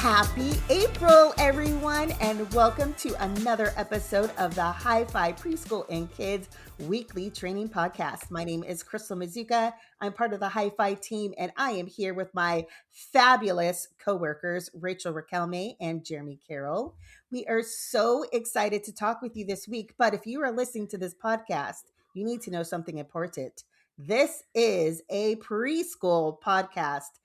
Happy April, everyone, and welcome to another episode of the Hi-Fi Preschool and Kids Weekly Training Podcast. My name is Crystal Mazuka. I'm part of the Hi-Fi team, and I am here with my fabulous coworkers, Rachel Raquelme and Jeremy Carroll. We are so excited to talk with you this week, but if you are listening to this podcast, you need to know something important. This is a preschool podcast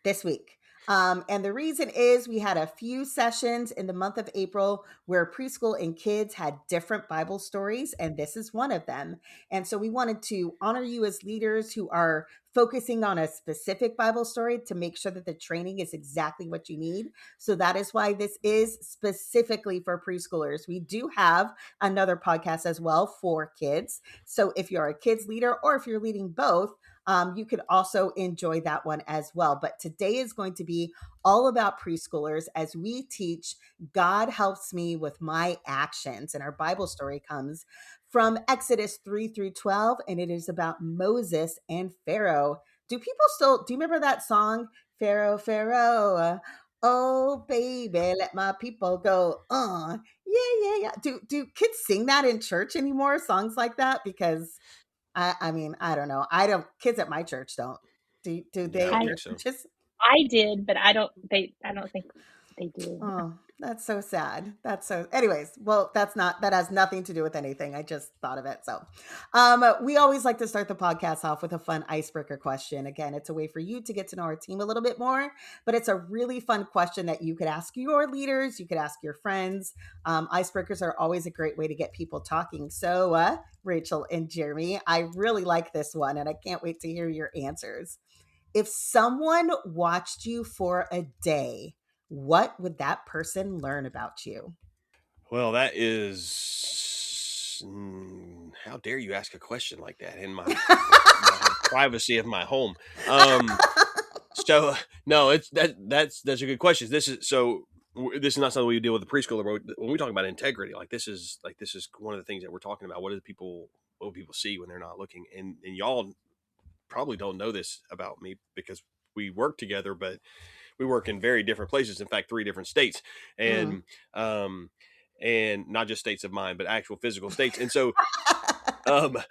this week. And the reason is we had a few sessions in the month of April where preschool and kids had different Bible stories, and this is one of them. And so we wanted to honor you as leaders who are focusing on a specific Bible story to make sure that the training is exactly what you need. So that is why this is specifically for preschoolers. We do have another podcast as well for kids. So if you're a kids leader or if you're leading both, you could also enjoy that one as well. But today is going to be all about preschoolers as we teach God helps me with my actions. And our Bible story comes from Exodus 3 through 12, and it is about Moses and Pharaoh. Do you remember that song? Pharaoh, Pharaoh, oh baby, let my people go. Yeah. Do kids sing that in church anymore? Songs like that? Because I mean, I don't know. Kids at my church don't. Do Yeah, I they don't at your think so. churches? I did, but I don't think they do. Oh, that's so sad. Anyways, well, that has nothing to do with anything. I just thought of it. So, we always like to start the podcast off with a fun icebreaker question. Again, it's a way for you to get to know our team a little bit more, but it's a really fun question that you could ask your leaders, you could ask your friends. Icebreakers are always a great way to get people talking. So, Rachel and Jeremy, I really like this one, and I can't wait to hear your answers. If someone watched you for a day, what would that person learn about you? Well, that is how dare you ask a question like that in my privacy of my home. So no, that's a good question. This is not something we deal with the preschooler, but when we talk about integrity, this is one of the things that we're talking about. What do people see when they're not looking? And y'all probably don't know this about me because we work together, but we work in very different places. In fact, 3 different states, and not just states of mind, but actual physical states. And so, I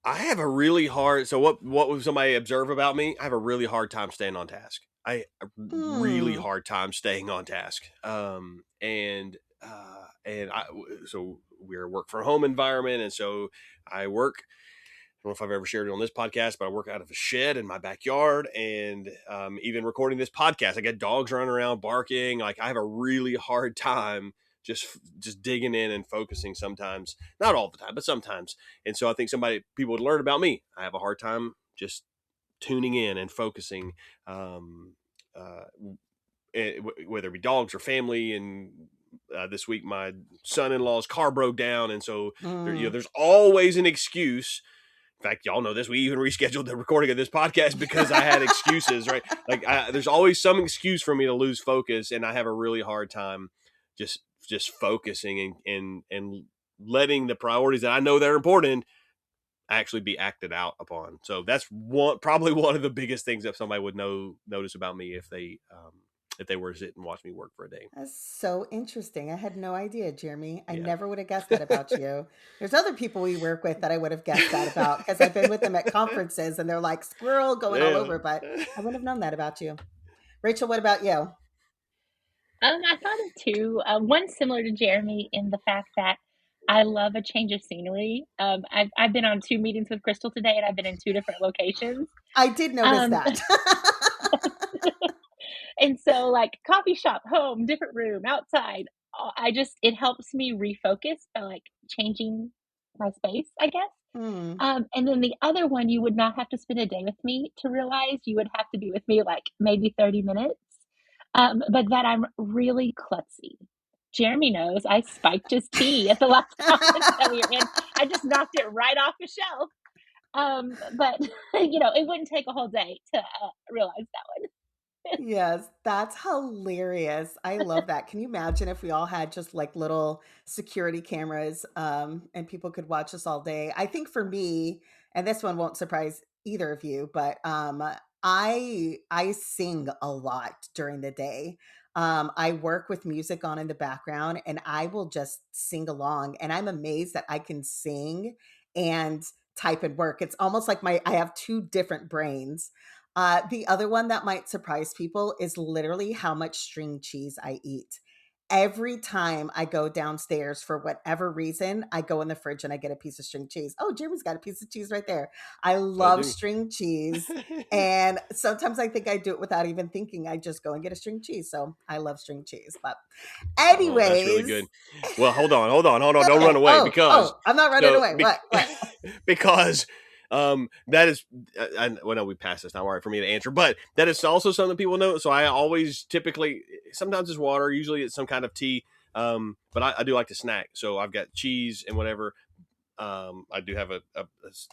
have a really hard. So what would somebody observe about me? I have a really hard time staying on task. Really hard time staying on task. So we're a work from home environment, and so I work. I don't know if I've ever shared it on this podcast, but I work out of a shed in my backyard, and even recording this podcast, I got dogs running around barking. I have a really hard time just digging in and focusing sometimes, not all the time, but sometimes. And so I think people would learn about me. I have a hard time just tuning in and focusing, whether it be dogs or family. And this week, my son-in-law's car broke down. And so there's always an excuse. In fact, y'all know this. We even rescheduled the recording of this podcast because I had excuses, right? There's always some excuse for me to lose focus, and I have a really hard time just focusing and letting the priorities that I know that are important actually be acted out upon. So that's probably one of the biggest things that somebody would notice about me if they were to sit and watch me work for a day. That's so interesting. I had no idea, Jeremy. I never would have guessed that about you. There's other people we work with that I would have guessed that about because I've been with them at conferences and they're like squirrel going all over, but I wouldn't have known that about you. Rachel, what about you? I thought of 2. One similar to Jeremy in the fact that I love a change of scenery. I've been on 2 meetings with Crystal today, and I've been in 2 different locations. I did notice that. And so, coffee shop, home, different room, outside. It helps me refocus by changing my space, I guess. And then the other one, you would not have to spend a day with me to realize. You would have to be with me maybe 30 minutes. But that I'm really klutzy. Jeremy knows I spiked his tea at the last conference that we were in. I just knocked it right off the shelf. But it wouldn't take a whole day to realize that one. Yes, that's hilarious. I love that. Can you imagine if we all had just little security cameras and people could watch us all day? I think for me, and this one won't surprise either of you, but I sing a lot during the day. I work with music on in the background and I will just sing along, and I'm amazed that I can sing and type and work. It's almost like I have two different brains. The other one that might surprise people is literally how much string cheese I eat. Every time I go downstairs for whatever reason, I go in the fridge and I get a piece of string cheese. Oh, Jeremy's got a piece of cheese right there. I I love do. string cheese. And sometimes I think I do it without even thinking. I just go and get a string cheese. So I love string cheese. But Oh, that's really good. anyways, Well, hold on. Don't run okay. away because I'm not running so away. be, What? because that is well, no, we passed this. Not worry for me to answer, but that is also something people know. So I always typically sometimes it's water, usually it's some kind of tea. But I do like to snack, so I've got cheese and whatever. I do have a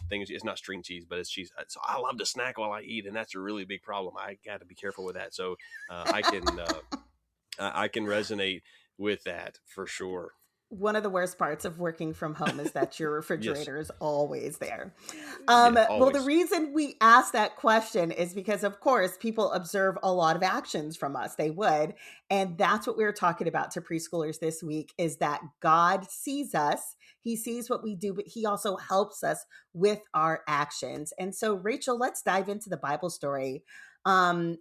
thing. It's not string cheese, but it's cheese. So I love to snack while I eat, and that's a really big problem. I got to be careful with that. So I can resonate with that for sure. One of the worst parts of working from home is that your Yes. refrigerator is always there. Yeah. Well, the Always. reason we asked that question is because, of course, people observe a lot of actions from us. They would. And that's what we were talking about to preschoolers this week is that God sees us. He sees what we do, but he also helps us with our actions. And so, Rachel, let's dive into the Bible story.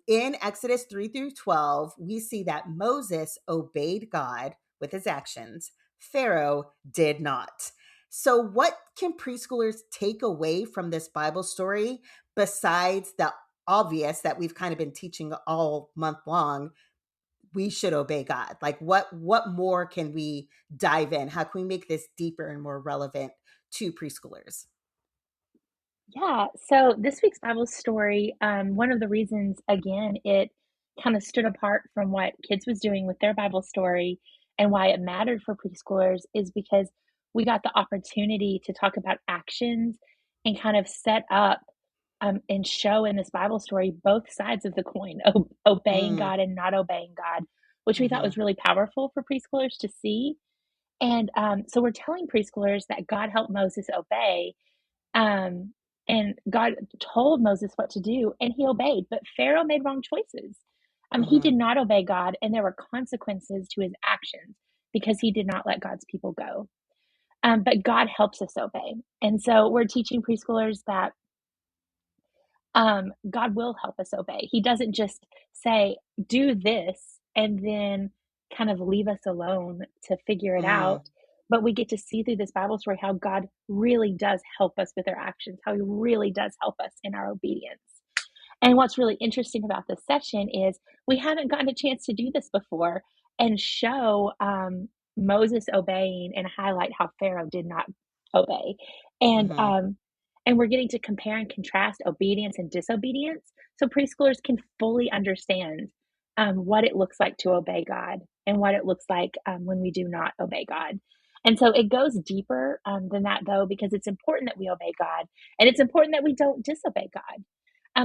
In Exodus 3 through 12, we see that Moses obeyed God with his actions. Pharaoh did not. So, what can preschoolers take away from this Bible story besides the obvious that we've kind of been teaching all month long? We should obey God. Like, what more can we dive in? How can we make this deeper and more relevant to preschoolers? Yeah, so this week's Bible story, one of the reasons, again, it kind of stood apart from what kids was doing with their Bible story and why it mattered for preschoolers is because we got the opportunity to talk about actions and kind of set up and show in this Bible story both sides of the coin, obeying Mm, God and not obeying God, which we thought hmm was really powerful for preschoolers to see. And so we're telling preschoolers that God helped Moses obey, um, and God told Moses what to do, and he obeyed. But Pharaoh made wrong choices. He hmm did not obey God, and there were consequences to his actions because he did not let God's people go. But God helps us obey. And so we're teaching preschoolers that God will help us obey. He doesn't just say, do this, and then kind of leave us alone to figure it mm, out. But we get to see through this Bible story how God really does help us with our actions, how He really does help us in our obedience. And what's really interesting about this session is we haven't gotten a chance to do this before and show Moses obeying and highlight how Pharaoh did not obey. And hmm um, and we're getting to compare and contrast obedience and disobedience so preschoolers can fully understand what it looks like to obey God and what it looks like when we do not obey God. And so it goes deeper than that, though, because it's important that we obey God and it's important that we don't disobey God.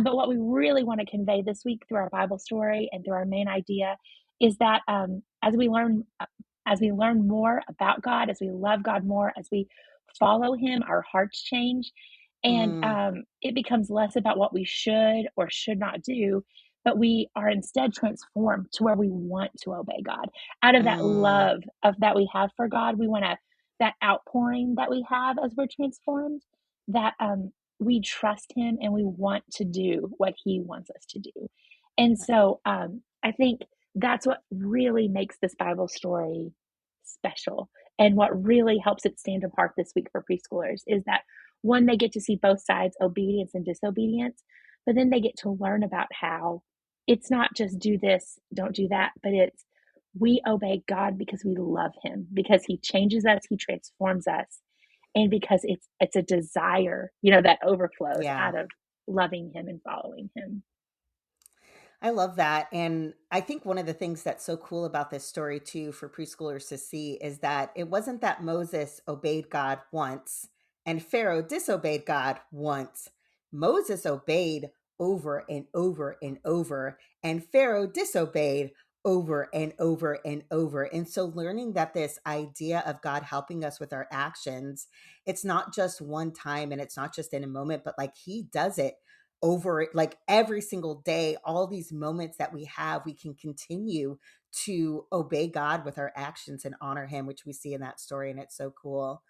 But what we really want to convey this week through our Bible story and through our main idea is that as we learn more about God, as we love God more, as we follow Him, our hearts change, and mm, it becomes less about what we should or should not do, but we are instead transformed to where we want to obey God. Out of that mm, love of that we have for God, we want to that outpouring that we have as we're transformed. That we trust Him and we want to do what He wants us to do. And so I think that's what really makes this Bible story special and what really helps it stand apart this week for preschoolers is that one, they get to see both sides, obedience and disobedience, but then they get to learn about how it's not just do this, don't do that, but it's we obey God because we love Him, because He changes us, He transforms us, and because it's a desire, that overflows yeah. out of loving Him and following Him. I love that. And I think one of the things that's so cool about this story, too, for preschoolers to see is that it wasn't that Moses obeyed God once and Pharaoh disobeyed God once. Moses obeyed over and over and over, and Pharaoh disobeyed over and over and over. And so, learning that this idea of God helping us with our actions, it's not just one time and it's not just in a moment, but like He does it over like every single day, all these moments that we have, we can continue to obey God with our actions and honor him, which we see in that story. And it's so cool.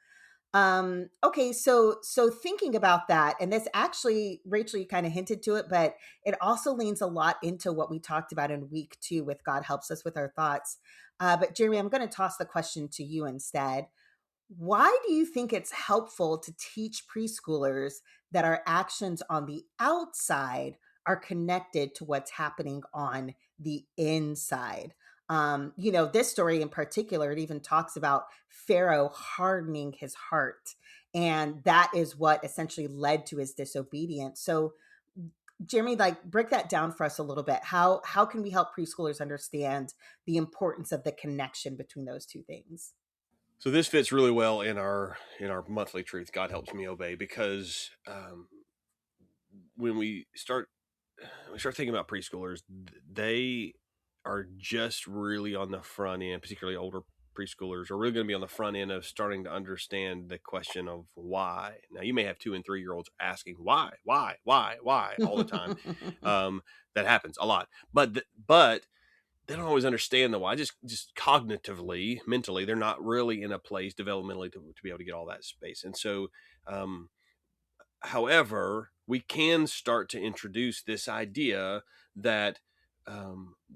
Okay, so thinking about that, and this actually, Rachel, you kind of hinted to it, but it also leans a lot into what we talked about in week 2 with God helps us with our thoughts. But Jeremy, I'm going to toss the question to you instead. Why do you think it's helpful to teach preschoolers that our actions on the outside are connected to what's happening on the inside? This story in particular, it even talks about Pharaoh hardening his heart. And that is what essentially led to his disobedience. So, Jeremy, like break that down for us a little bit. How can we help preschoolers understand the importance of the connection between those two things? So this fits really well in our monthly truth. God helps me obey, because when we start thinking about preschoolers, they are just really on the front end, particularly older preschoolers are really going to be on the front end of starting to understand the question of why. Now, you may have 2 and 3 year olds asking why all the time. That happens a lot, but they don't always understand the why. Just cognitively, mentally, they're not really in a place developmentally to be able to get all that space. And so, um, however, we can start to introduce this idea that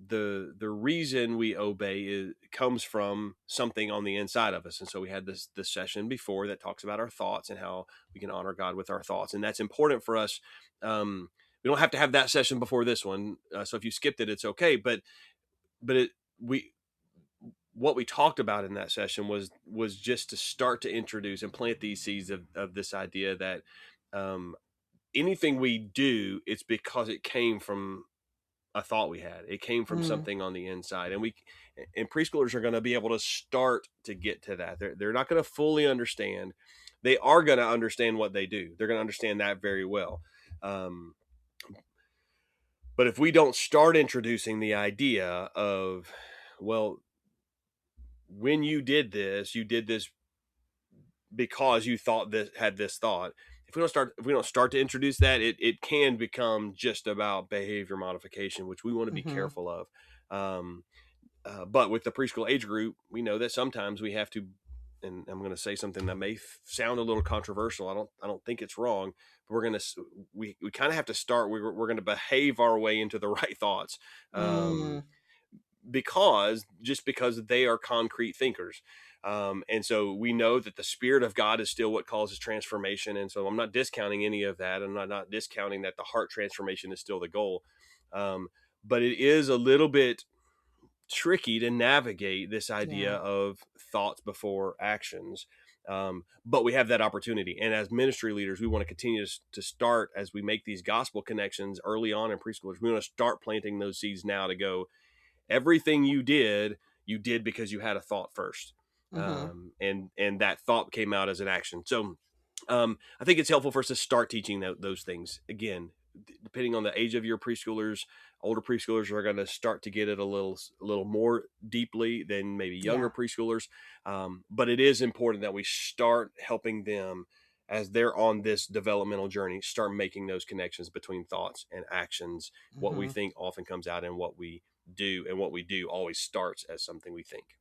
the reason we obey comes from something on the inside of us. And so we had this session before that talks about our thoughts and how we can honor God with our thoughts, and that's important for us. We don't have to have that session before this one, so if you skipped it, it's okay. But we what we talked about in that session was just to start to introduce and plant these seeds of this idea that um, anything we do, it's because it came from a thought we had. It came from Mm, something on the inside, and preschoolers are going to be able to start to get to that. They're not going to fully understand. They are going to understand what they do. They're going to understand that very well. Um, but if we don't start introducing the idea of, well, when you did this because you thought this had this thought. If we don't start to introduce that, it can become just about behavior modification, which we want to be mm-hmm. careful of. Um, but with the preschool age group, we know that sometimes we have to, and I'm going to say something that may sound a little controversial. I don't think it's wrong, but we kind of have to start. We're going to behave our way into the right thoughts. Mm, Because they are concrete thinkers. And so we know that the Spirit of God is still what causes transformation. And so I'm not discounting any of that. I'm not discounting that the heart transformation is still the goal. Um, but it is a little bit tricky to navigate this idea yeah. of thoughts before actions. But we have that opportunity. And as ministry leaders, we want to continue to start as we make these gospel connections early on in preschoolers. We want to start planting those seeds now to go, everything you did because you had a thought first. Mm-hmm. And that thought came out as an action. So I think it's helpful for us to start teaching those things. Again, depending on the age of your preschoolers, older preschoolers are going to start to get it a little more deeply than maybe younger Yeah. preschoolers. But it is important that we start helping them as they're on this developmental journey, start making those connections between thoughts and actions. What we Mm-hmm. think often comes out in what we do, and what we do always starts as something we think.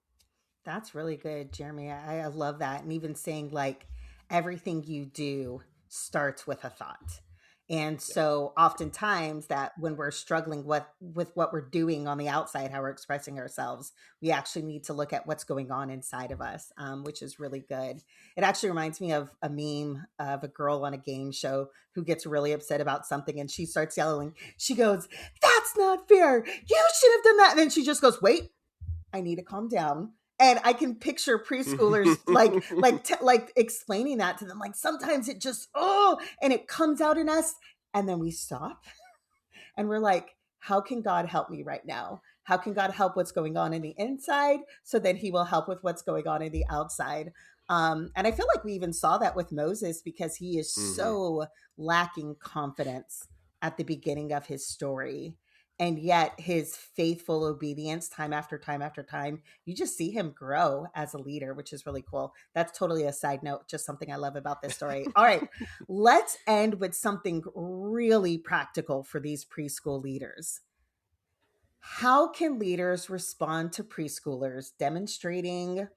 That's really good, Jeremy. I love that. And even saying like everything you do starts with a thought. And Yeah. so oftentimes that when we're struggling with what we're doing on the outside, how we're expressing ourselves, we actually need to look at what's going on inside of us, which is really good. It actually reminds me of a meme of a girl on a game show who gets really upset about something and she starts yelling. She goes, "That's not fair. You should have done that." And then she just goes, "Wait, I need to calm down." And I can picture preschoolers like explaining that to them. Like sometimes it just and it comes out in us, and then we stop and we're like, how can God help me right now? How can God help what's going on in the inside so that He will help with what's going on in the outside? And I feel like we even saw that with Moses because he is hmm so lacking confidence at the beginning of his story. And yet his faithful obedience time after time after time, you just see him grow as a leader, which is really cool. That's totally a side note, just something I love about this story. All right, let's end with something really practical for these preschool leaders. How can leaders respond to preschoolers demonstrating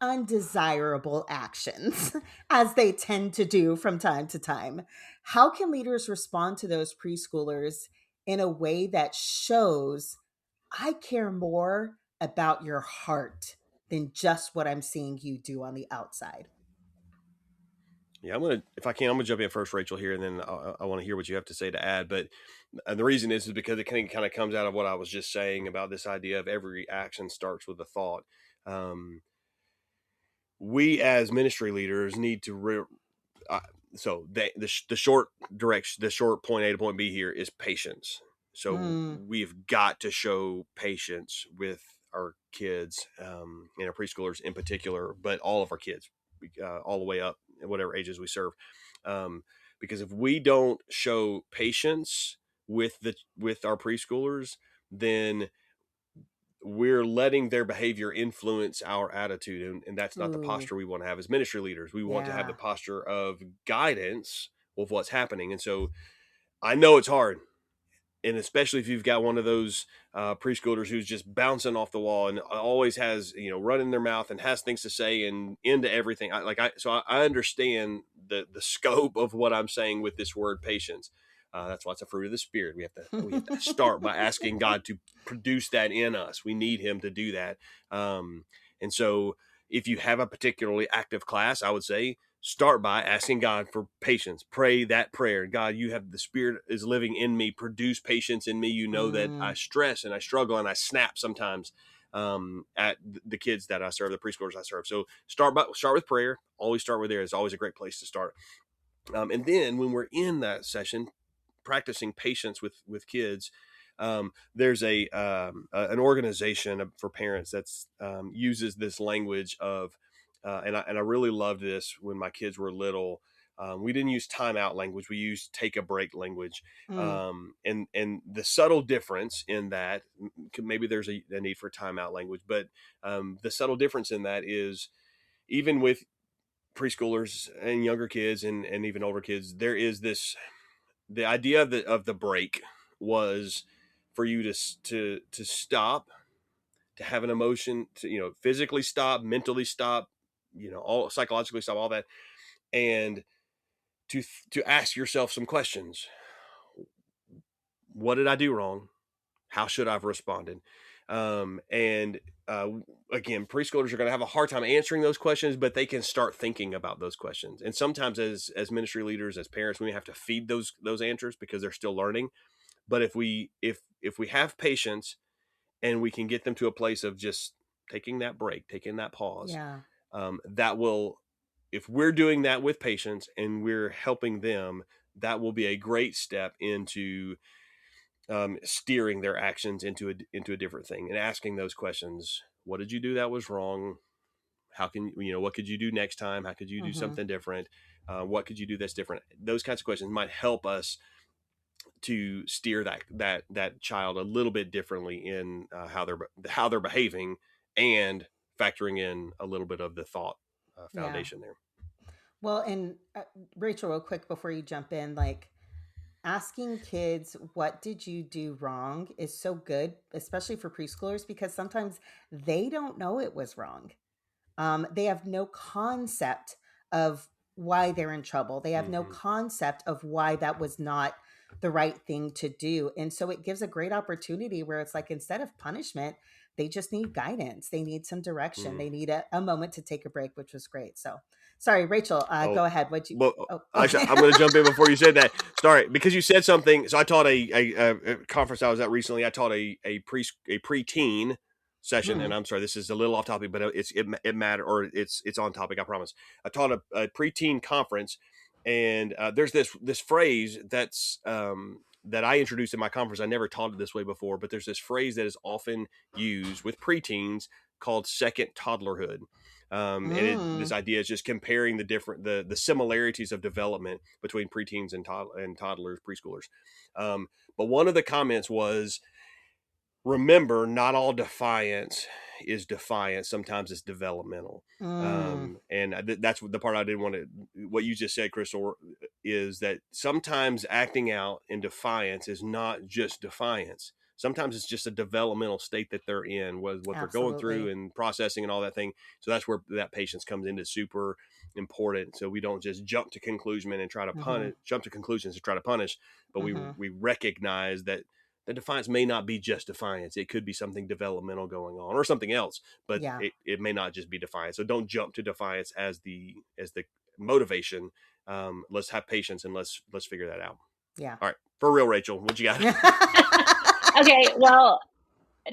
undesirable actions, as they tend to do from time to time? How can leaders respond to those preschoolers in a way that shows I care more about your heart than just what I'm seeing you do on the outside? Yeah, if I can, I'm gonna jump in first, Rachel, here, and then I want to hear what you have to say to add. But the reason is because it kind of comes out of what I was just saying about this idea of every action starts with a thought. Um, we as ministry leaders need to so the short direction, the short point A to point B here is patience. So Mm, we've got to show patience with our kids, and our preschoolers in particular, but all of our kids, all the way up, whatever ages we serve. Because if we don't show patience with our preschoolers, then we're letting their behavior influence our attitude, and that's not the ooh, posture we want to have as ministry leaders. We want to have the yeah. posture of guidance of what's happening. And so I know it's hard, and especially if you've got one of those preschoolers who's just bouncing off the wall and always has, running their mouth and has things to say and into everything. I understand the scope of what I'm saying with this word patience. That's why it's a fruit of the spirit. We have to start by asking God to produce that in us. We need Him to do that. And so, if you have a particularly active class, I would say start by asking God for patience. Pray that prayer. God, you have the Spirit is living in me. Produce patience in me. You know that I Mm, stress and I struggle and I snap sometimes at the kids that I serve, the preschoolers I serve. So start with prayer. Always start with there. It's always a great place to start. And then when we're in that session, practicing patience with kids, there's an organization for parents that's uses this language of and I really loved this when my kids were little. We didn't use timeout language. We used take a break language. mm, And the subtle difference in that, maybe there's a need for timeout language, but the subtle difference in that is even with preschoolers and younger kids and even older kids, there is the idea of the break was for you to stop, to have an emotion, to physically stop, mentally stop, all psychologically stop, all that, and to ask yourself some questions. What did I do wrong? How should I have responded? And again, preschoolers are going to have a hard time answering those questions, but they can start thinking about those questions. And sometimes, as ministry leaders, as parents, we have to feed those answers because they're still learning. But if we have patience and we can get them to a place of just taking that break, taking that pause, yeah. that will, if we're doing that with patience and we're helping them, that will be a great step into steering their actions into a different thing and asking those questions. What did you do that was wrong? How can what could you do next time? How could you do Hmm. something different? What could you do that's different? Those kinds of questions might help us to steer that child a little bit differently in how they're behaving, and factoring in a little bit of the thought Yeah. foundation there. Well, and Rachel, real quick before you jump in, like asking kids, what did you do wrong is so good, especially for preschoolers, because sometimes they don't know it was wrong. They have no concept of why they're in trouble. They have no Hmm. concept of why that was not the right thing to do. And so it gives a great opportunity where it's like instead of punishment, they just need guidance. They need some direction. Mm. They need a moment to take a break, which was great. So sorry, Rachel, Oh, go ahead. What you, well, oh, actually, okay. I'm going to jump in before you said that. Sorry, because you said something. So I taught a conference I was at recently. I taught a preteen session, and Hmm. I'm sorry, this is a little off topic, but it matter, or it's on topic. I promise. I taught a preteen conference, and there's this phrase that I introduced in my conference. I never taught it this way before, but there's this phrase that is often used with preteens called second toddlerhood. And this idea is just comparing the similarities of development between preteens and toddlers, preschoolers. But one of the comments was, remember, not all defiance is defiance. Sometimes it's developmental. And that's the part I didn't want to, what you just said, Crystal, is that sometimes acting out in defiance is not just defiance. Sometimes it's just a developmental state that they're in, what they're going through and processing and all that thing. So that's where that patience comes into super important. So we don't just jump to conclusion and try to jump to conclusions to try to punish, but we recognize that the defiance may not be just defiance. It could be something developmental going on or something else, but it may not just be defiance. So don't jump to defiance as the motivation. Let's have patience and let's figure that out. Yeah. All right. For real, Rachel, what you got? Okay. Well,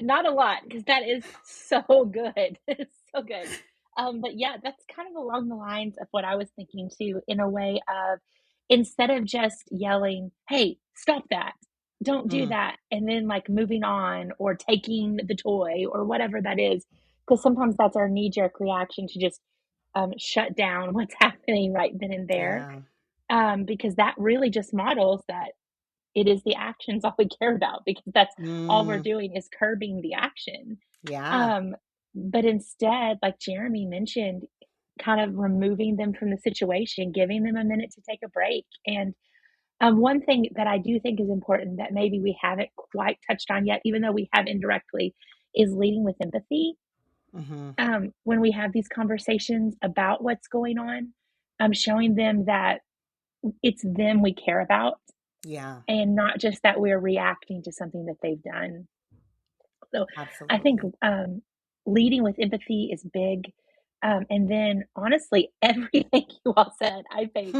not a lot, because that is so good. It's so good. But yeah, that's kind of along the lines of what I was thinking too, in a way of, instead of just yelling, "Hey, stop that. Don't do that." And then like moving on or taking the toy or whatever that is, because sometimes that's our knee-jerk reaction to just shut down what's happening right then and there. Because that really just models that it is the actions all we care about, because that's all we're doing is curbing the action. But instead, like Jeremy mentioned, kind of removing them from the situation, giving them a minute to take a break. And one thing that I do think is important that maybe we haven't quite touched on yet, even though we have indirectly, is leading with empathy. When we have these conversations about what's going on, showing them that it's them we care about. And not just that we're reacting to something that they've done. So I think leading with empathy is big. And then honestly, everything you all said, I think,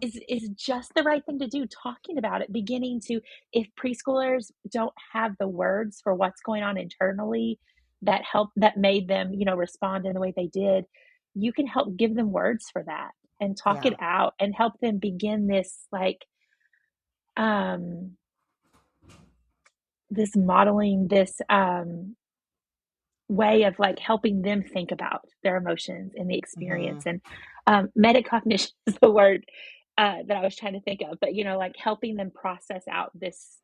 is just the right thing to do. Talking about it, beginning to, if preschoolers don't have the words for what's going on internally that made them, respond in the way they did, you can help give them words for that and talk it out and help them begin this this modeling, this way of like helping them think about their emotions and the experience. And metacognition is the word that I was trying to think of, but like helping them process out this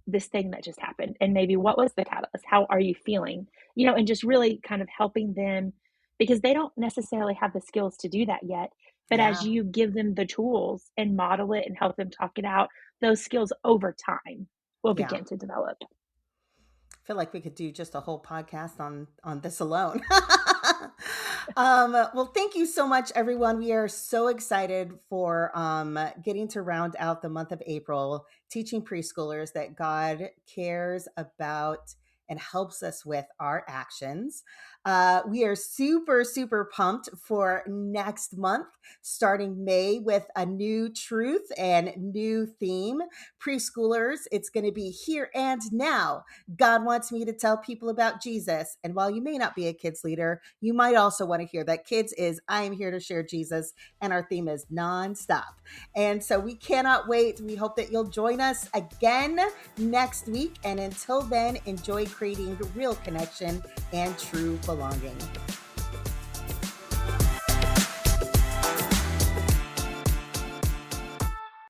this thing that just happened, and maybe what was the catalyst, how are you feeling, and just really kind of helping them, because they don't necessarily have the skills to do that yet. But as you give them the tools and model it and help them talk it out, those skills over time will begin to develop. I feel like we could do just a whole podcast on this alone. Well, thank you so much, everyone. We are so excited for getting to round out the month of April, teaching preschoolers that God cares about and helps us with our actions. We are super, super pumped for next month, starting May, with a new truth and new theme. Preschoolers, it's going to be here and now. God wants me to tell people about Jesus. And while you may not be a kids leader, you might also want to hear that kids is, I am here to share Jesus. And our theme is nonstop. And so we cannot wait. We hope that you'll join us again next week. And until then, enjoy creating real connection and true belonging.